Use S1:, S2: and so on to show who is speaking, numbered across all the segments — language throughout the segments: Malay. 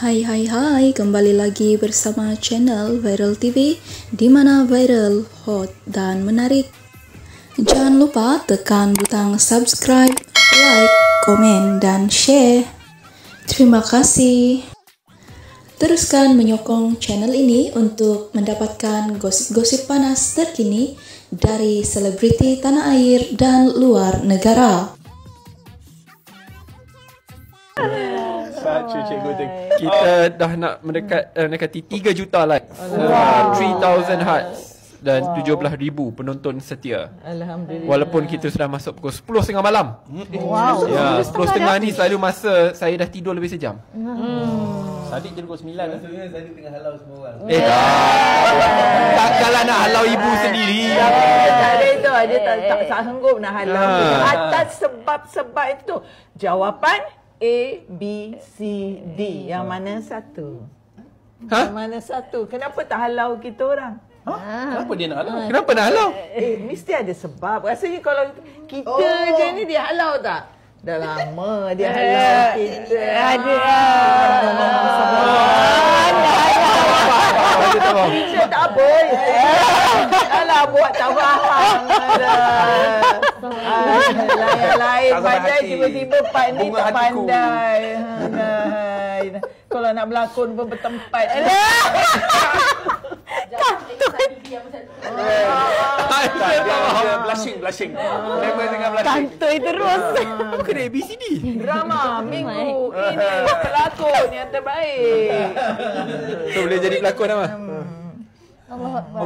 S1: Hai, kembali lagi bersama channel Viral TV di mana viral, hot dan menarik. Jangan lupa tekan butang subscribe, like, komen dan share. Terima kasih. Teruskan menyokong channel ini untuk mendapatkan gosip-gosip panas terkini dari selebriti tanah air dan luar negara.
S2: Kita dah nak mendekati 3 juta like, 3,000 hearts dan 17,000 penonton setia.
S3: Alhamdulillah.
S2: Walaupun kita sudah masuk pukul 10.30 malam.
S3: Wow.
S2: Ya, 10.30 ni selalu masa saya dah tidur lebih sejam.
S4: Sadik je pukul 9 lah. Maksudnya Sadik tengah halau semua orang.
S2: Takkanlah nak halau ibu sendiri.
S3: Tak ada itu. Dia tak sanggup nak halau. Atas sebab-sebab itu. Jawapan A, B, C, D. Yang mana satu? Yang mana satu? Kenapa tak halau kita orang?
S4: Kenapa dia nak halau?
S2: Kenapa nak halau?
S3: Mesti ada sebab. Rasanya kalau kita je ni dia halau tak? Dah lama dia halau kita. Ada. Kita tak boleh. Alah buat tak faham. Lain-lain pandai tiba-tiba Pak ni tak pandai. Kalau nak berlakon pun bertempat.
S4: Blushing. Memang tengah blushing.
S5: Kantoi terus.
S2: Bukan ABCD.
S3: Drama minggu ini pelakon yang terbaik.
S2: So boleh jadi pelakon apa?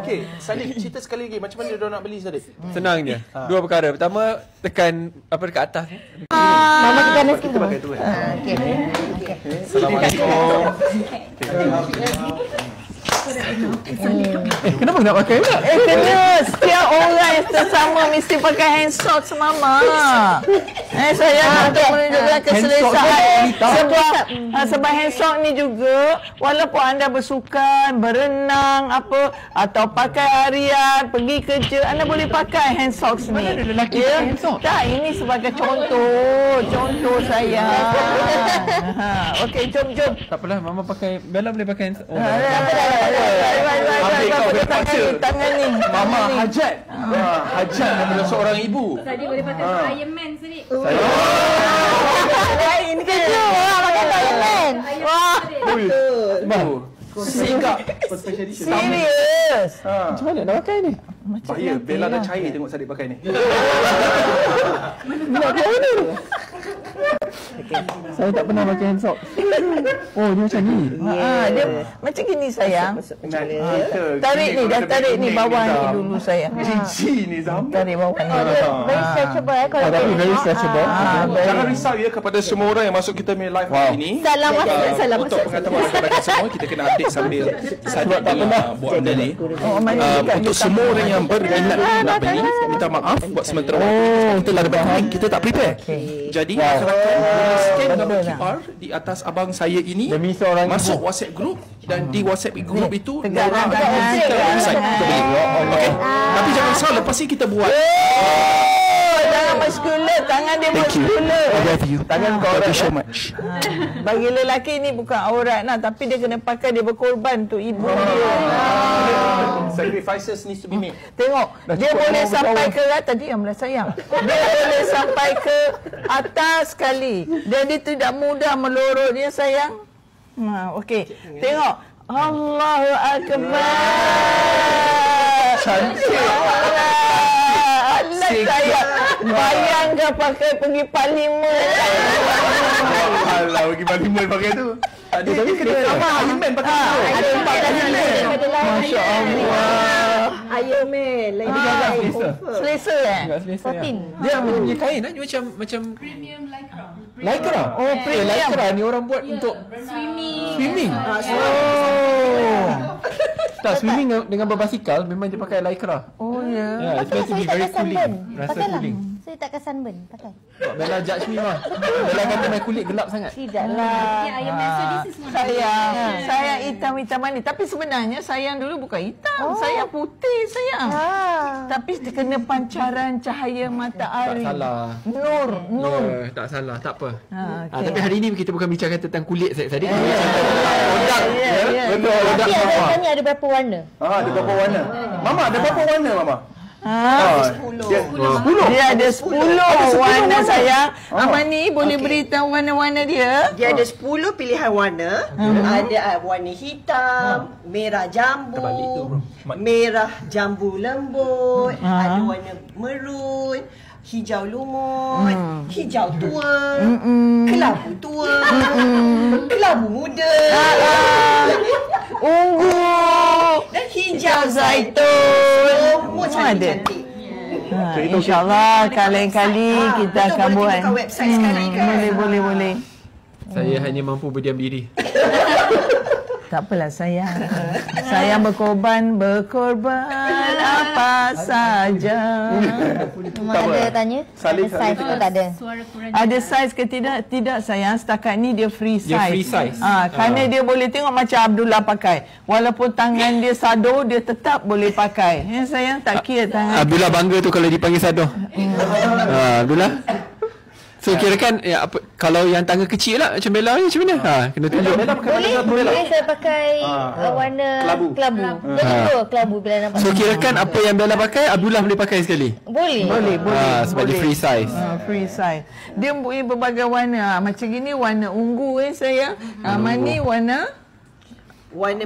S4: Okey, Sadik cerita sekali lagi macam mana dia nak beli Sadik?
S2: Senang je. Dua perkara. Pertama, tekan apa dekat atas ni.
S5: Mama tekan sikit.
S4: Kita pakai tu kan.
S5: Okey.
S4: Assalamualaikum.
S2: Kenapa nak pakai pula?
S3: Kena setiap orang yang tersama mesti pakai hand sock semama. Saya untuk menunjukkan keselesaan sebab hand sock ni juga walaupun anda bersukan, berenang apa atau pakai harian, pergi kerja, anda boleh pakai hand sock ni.
S2: Mana ada lelaki pakai hand sock?
S3: Tak, ini sebagai contoh saya. Okey, jom.
S2: Tak apalah, Mama pakai, Bella boleh pakai hand sock.
S4: Ambil kau berpaksa.
S3: Tangan ni.
S4: Mama hajat. Hajat daripada seorang ibu.
S5: Tadi boleh pakai Iron Man sini.
S3: Ini kerja orang pakai Iron Man. Wah,
S4: Betul. Sikap.
S3: serius.
S2: Macam mana nak pakai ni?
S4: Bahaya, Bella dah cair tengok Sadik pakai ni.
S2: Saya tak pernah pakai hand sock. Oh, dia macam ni.
S3: Dia macam gini sayang. Tarik ni bawah ni dulu sayang.
S4: Cici ni Zam.
S3: Tarik bawah ni.
S5: Very stretchable kalau
S2: Tapi very stretchable.
S4: Jangan risau ya kepada semua orang yang masuk kita punya live hari ini.
S5: Salam
S4: Untuk pengetahuan rakan-rakan semua, kita kena update sambil Sadik buat benda ni. Untuk semua orang yang berminat nak beli, minta maaf buat sementara waktu. Kita dah dapat kita tak prepare. Jadi rakan-rakan scan gambar QR di atas abang saya ini, masuk WhatsApp group dan di WhatsApp group itu orang akan kita website untuk beli. Okey. Tapi jangan risau, lepas ni kita buat.
S3: Jangan muscular, tangan dia muscular.
S4: I love you. Tangan kau aurat so much.
S3: Bagi lelaki ni bukan aurat lah, tapi dia kena pakai, dia berkorban untuk ibu dia.
S4: Sacrifices needs to be made.
S3: Tengok, dia boleh sampai ke atas, diamlah sayang. Dia boleh sampai ke atas sekali. Dan dia tidak mudah melorot dia sayang. Okey. Tengok. Allahu Akbar.
S4: Cantik.
S3: Allah saya bayangkan pakai pergi parlimen.
S4: Alah, pergi parlimen pakai tu. Tapi kena Iron Man pakai tu. Masya Allah.
S5: Iron Man lain
S3: Selesa
S2: Selesa. Dia punya kain dia macam
S5: premium lycra.
S2: lycra.
S3: Oh, premium.
S2: Lycra ni orang buat untuk swimming. Tak, swimming dengan berbasikal memang dia pakai lycra.
S3: Oh ya.
S2: Ya, it's meant to be very cooling. Rasa cooling.
S5: Saya takkan sunburn pakai.
S2: Bella judge me mah. Bella kata my kulit gelap sangat.
S5: Tidaklah.
S3: Saya hitam manis. Tapi sebenarnya sayang dulu bukan hitam. Sayang putih sayang. Tapi kena pancaran cahaya matahari.
S2: Tak salah.
S3: Nur.
S2: Tak salah, tak apa.
S3: Okay.
S2: Tapi hari ni kita bukan bincangkan tentang kulit tadi. Kita bincangkan tentang produk. Betul, produk
S5: Tapi
S2: Mama.
S5: tanya ada berapa warna?
S4: Ada berapa warna? Mama, ada berapa warna, Mama?
S5: 10.
S3: Dia ada 10 warna sayang. Amani boleh beritahu warna-warna dia?
S6: Dia ada 10 pilihan warna. Ada warna hitam, merah jambu, merah jambu lembut, ada warna merun, hijau lumut, hijau tua, kelabu tua, kelabu muda,
S3: Ungu
S6: dan hijau
S3: zaitun.
S6: Semua
S3: Semua ada.
S6: cantik-cantik.
S3: InsyaAllah kali-kali kita
S6: Atau
S3: akan
S6: boleh
S3: buat.
S6: buka website sekali kan?
S3: Boleh.
S2: Saya hanya mampu berdiam diri.
S3: Tak apalah sayang. Sayang berkorban apa saja.
S5: Memang ada tanya? Ada size ke tak ada?
S3: Ada saiz ke tidak? Tidak sayang. Setakat ni dia free size.
S2: Dia free size.
S3: Kerana dia boleh tengok macam Abdullah pakai. Walaupun tangan dia sado, dia tetap boleh pakai. Ya sayang, tak kira tangan.
S2: Abdullah bangga tu kalau dipanggil Sado. Abdullah. So kirakan apa, kalau yang tangga kecil lah macam Bella ni macam mana? Kena tunjuk.
S5: Boleh saya pakai warna kelabu. Betul kelabu bila nampak.
S2: So kirakan apa yang Bella pakai, Abdullah boleh pakai sekali.
S5: Boleh.
S2: Sebab dia free size.
S3: Free size. Dia mempunyai berbagai warna. Macam gini warna ungu sayang. Mani warna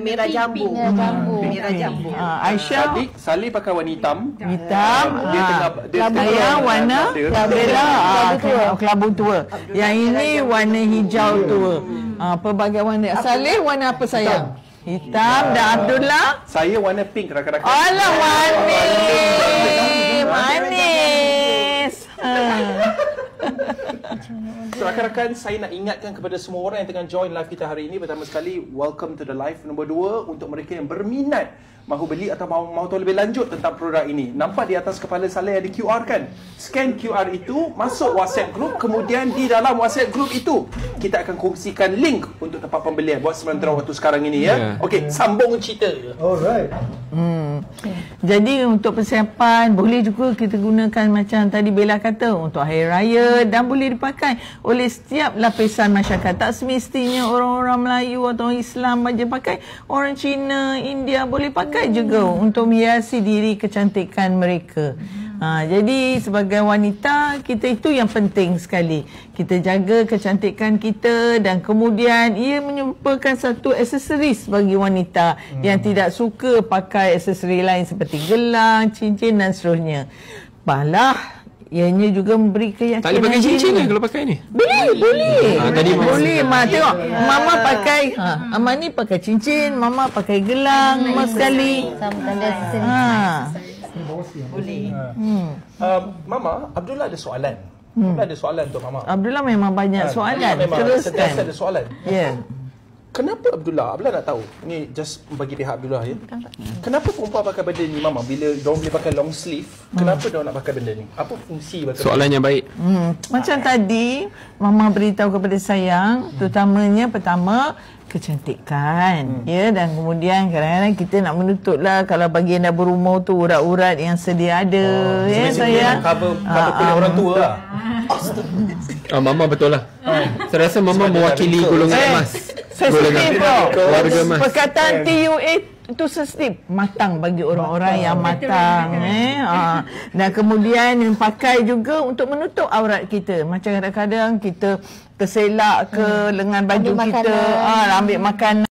S6: merah jambu. Merah jambu.
S3: Aisyah
S4: Salih pakai warna hitam.
S3: hitam.
S4: Dia
S3: Saya warna Bella kelabu tua. Yang ini warna hijau tua. Pelbagai warna. Saleh warna apa sayang? Hitam. Dan Abdullah?
S4: Saya warna pink rakan-rakan.
S3: Alah manis.
S4: So rakan-rakan, saya nak ingatkan kepada semua orang yang tengah join live kita hari ini. Pertama sekali, welcome to the live. Nombor 2, untuk mereka yang berminat mahu beli atau mahu tahu lebih lanjut tentang produk ini. Nampak di atas kepala Saleh ada QR kan? Scan QR itu, masuk WhatsApp group, kemudian di dalam WhatsApp group itu kita akan kongsikan link untuk tempat pembelian buat sementara waktu sekarang ini ya. Okey, sambung cerita.
S7: Alright.
S3: Jadi untuk persiapan boleh juga kita gunakan macam tadi Bella kata untuk hari raya dan boleh dipakai oleh setiap lapisan masyarakat. Tak semestinya orang-orang Melayu atau Islam saja pakai. Orang Cina, India boleh pakai juga untuk menghiasi diri kecantikan mereka. Jadi sebagai wanita, kita itu yang penting sekali. Kita jaga kecantikan kita dan kemudian ia merupakan satu aksesoris bagi wanita yang tidak suka pakai aksesori lain seperti gelang, cincin dan seterusnya. Balah, ianya juga memberi keyakinan.
S2: Tak boleh pakai cincin lah kalau pakai ni?
S3: Boleh.
S2: Tadi
S3: boleh. Tengok, Mama pakai Amani pakai cincin, Mama pakai gelang, Mas sekali.
S5: Sama tanda aksesori.
S6: Boleh.
S4: Mama, Abdullah ada soalan. Abdullah ada soalan untuk Mama.
S3: Abdullah memang banyak soalan.
S4: Sentiasa
S3: Teruskan.
S4: ada soalan.
S3: Ya.
S4: Kenapa Abdullah nak tahu. Ni just bagi pihak Abdullah ya. Kenapa perempuan pakai benda ni Mama? Bila diorang boleh pakai long sleeve, kenapa diorang nak pakai benda ni? Apa fungsi pakai
S2: Soalan yang baik.
S3: Macam tadi Mama beritahu kepada sayang, terutamanya pertama kecantikan, ya, dan kemudian kadang-kadang kita nak menutup lah kalau bagian dah berumur tu urat-urat yang sedia ada, ya sayang.
S4: Cover kulit orang tua lah.
S2: Mama betul lah. Saya rasa Mama mewakili golongan emas.
S3: Sensitif bro.
S2: Warga emas.
S3: Perkataan TUA itu sensitif, matang bagi orang-orang yang matang, dan kemudian yang pakai juga untuk menutup aurat kita. Macam kadang-kadang kita terselak ke lengan baju
S5: ambil
S3: kita,
S5: makanan.
S3: ambil makanan